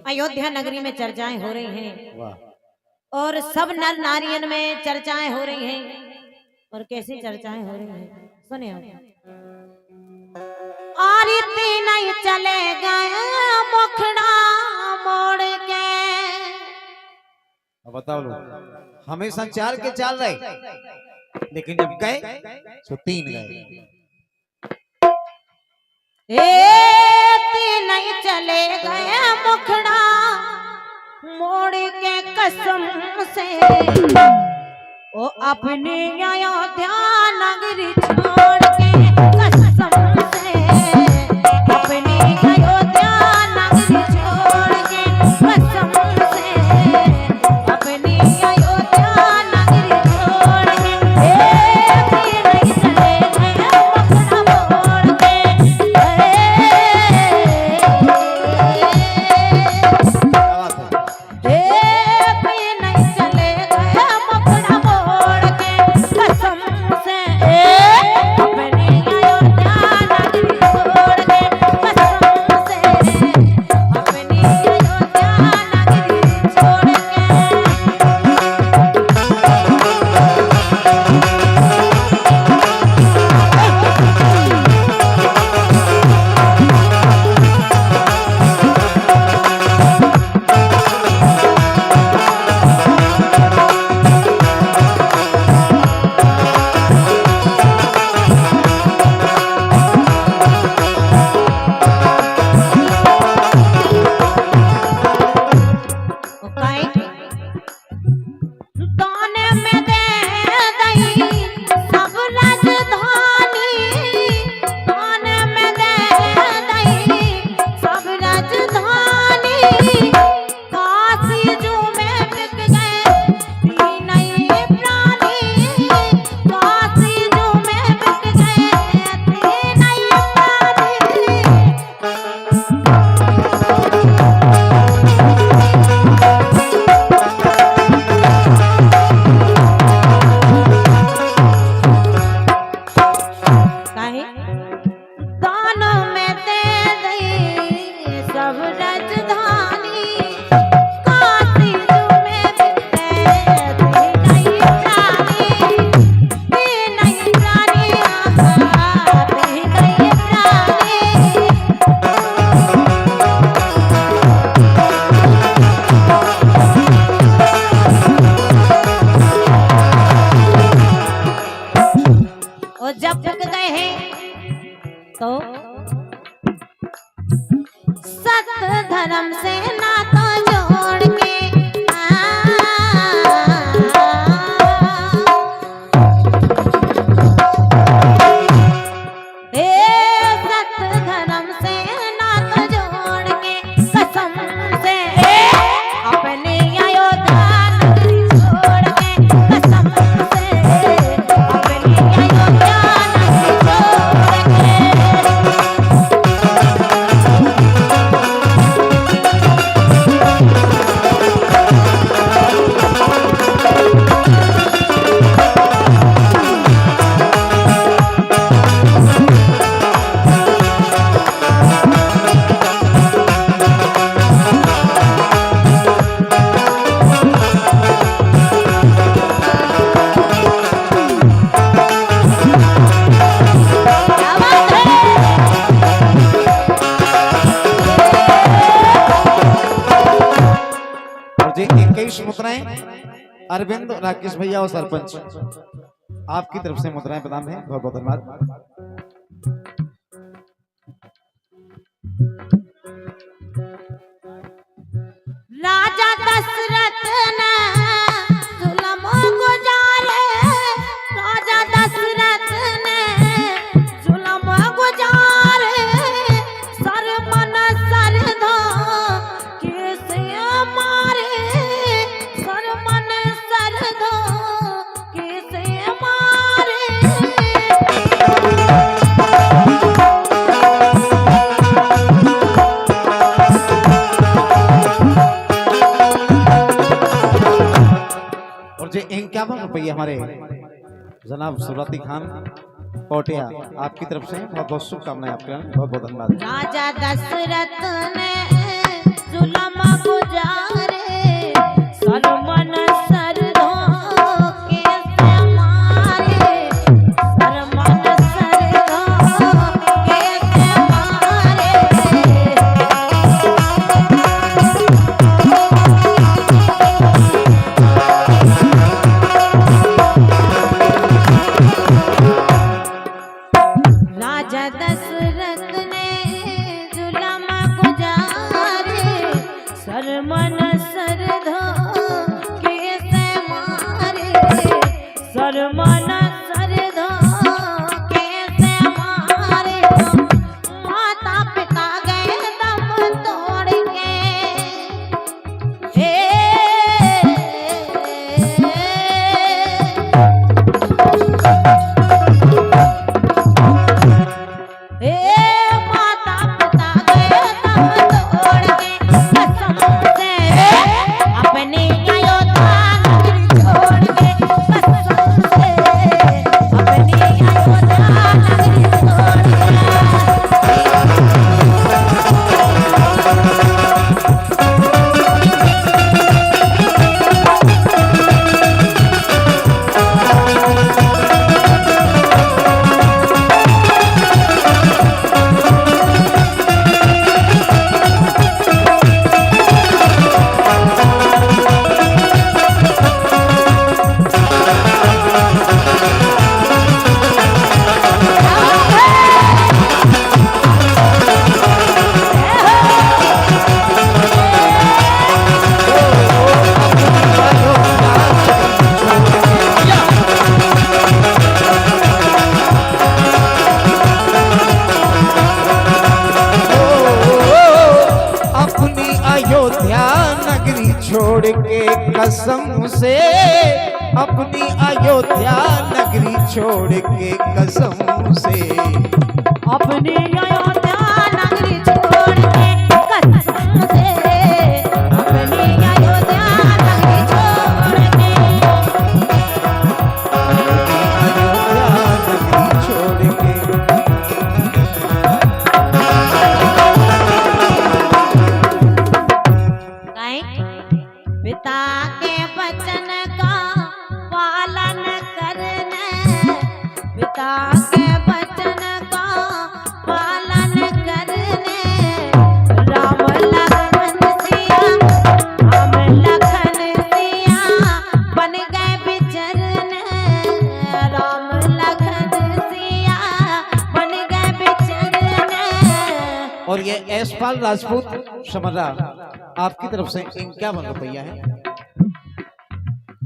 अयोध्या नगरी में चर्चाएं हो रही हैं और सब नर नारियन में चर्चाएं हो रही हैं। और कैसी चर्चाएं हो रही हैं सुनिए। और नहीं चले गए मुखड़ा मोड़ के। बताओ लोग हमेशा चाल के चाल रहे लेकिन जब गए तो तीन गए। नहीं चले गए मुखड़ा मोड़ के कसम से ओ अपने अयोध्या नगरी छोड़ के कसम से अपने अयोध्या नगरी छोड़ के कसम से अपने अयोध्या नगरी छोड़ के नहीं चले गए मुखड़ा मोड़ जब तक गए हैं तो सत धर्म से नाता जोड़ के सत धर्म से नाता जोड़ के कसम से अपने अयोध्या नगरी छोड़ के कसम से अपने अयोध्या मुद्राएं अरविंद राकेश भैया और सरपंच आपकी तरफ से मुद्राएं प्रदान है। बहुत बहुत धन्यवाद। राजा दशरथ ने जुल्म गुजारे, राजा दशरथ ने जुल्म गुजारे, सर मन सर धो कैसे मारे, सर मन सर धो कैसे मारे। और जो 51 रुपये हमारे जनाब सुरती खान कोटिया आपकी तरफ से बहुत बहुत शुभकामनाएं आपके बहुत बहुत धन्यवाद। राजा दशरथ ने जुल्म सरमन सरधा कैसे मारे, सरमन सरधा कैसे मारे, माता पिता गए दम तोड़ के। छोड़ के कसम से, अपनी अयोध्या नगरी छोड़ के कसम से, अपनी अयोध्या नगरी छोड़ के कसम से, अपनी अयोध्या नगरी छोड़ के, अयोध्या नगरी छोड़ के। पिता के वचन का पालन करने, पिता के वचन का पालन करने, राम लखन सिया, राम लखन सिया बन गए बिचरने, राम लखन सिया बन गए बिचरने। और ये यशपाल राजपूत समरा आपकी तरफ से क्या बन रुपया है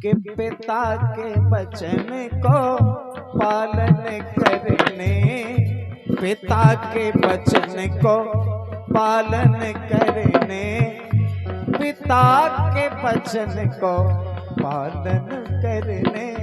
कि पिता के वचन को पालन करने, पिता के वचन को पालन करने, पिता के वचन को पालन करने।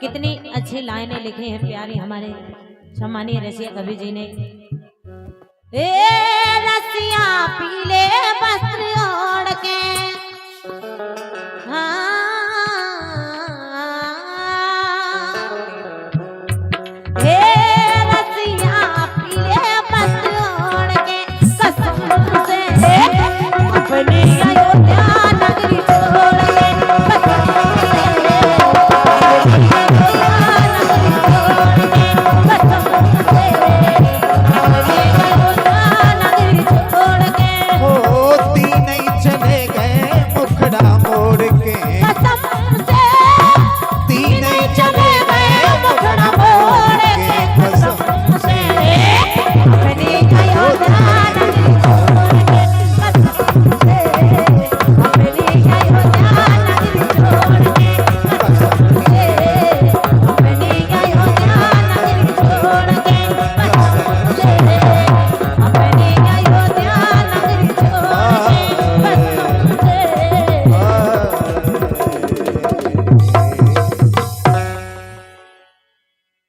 कितनी अच्छी लाइनें लिखी हैं प्यारी हमारे सम्मानीय रसिया कवि जी ने। ए रसिया पीले वस्त्र ओढ़ के